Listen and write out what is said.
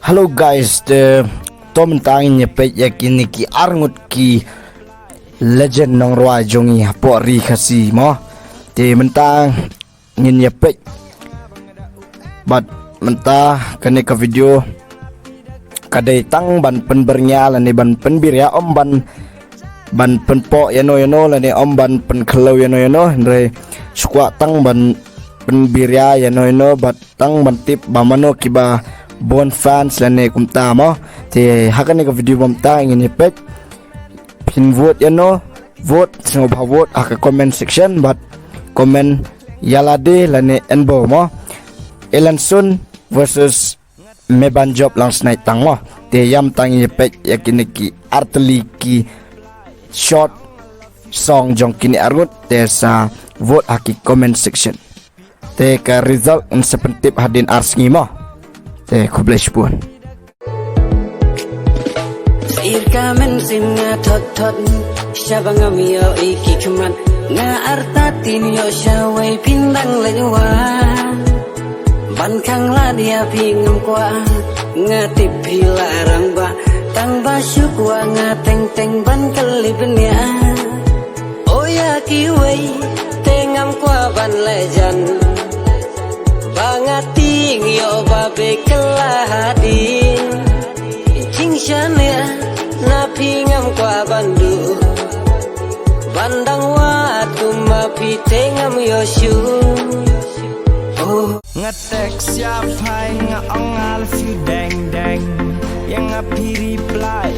Hello guys, the tom tangin nyepet yakin ki arngut ki legend nong roa jongi hapo ri khasi mo te mentang ngin nyepet but mentah kene ka video kadai tang ban pen bernya lani ban pen bir ya om ban penpo yano lani om ban pen khalau yano re sukwa tang ban pen bir ya yano but tang ban tip bamano kiba bon fans lani kumta mo te hakane ka video bamta ngin nyepet pin vote vote singo vote aka comment section but comment yalade lani enbo mo Elanson versus Meban Job last night tang mo te yam tang nyepet yakin ki artli ki short song jong kini argut te sa vote haki comment section te ka result un sepentip hadin arsngi mo te kublech pun irka men singa tot syabangam yo iki cuman nga artatin yo syawai pindang lewa ban kang la dia pingam kwa ngatip hilarang ba tang basyuk wa ngateng teng ban kelibnya oh ya kiwei tengam kwa ban lejan bangating yo babe kelahadin cing syania na pingam kwa bandu bandang wa tumapi tengam yo syu ngetek siap hai ngaong alfi deng deng yang ngapi reply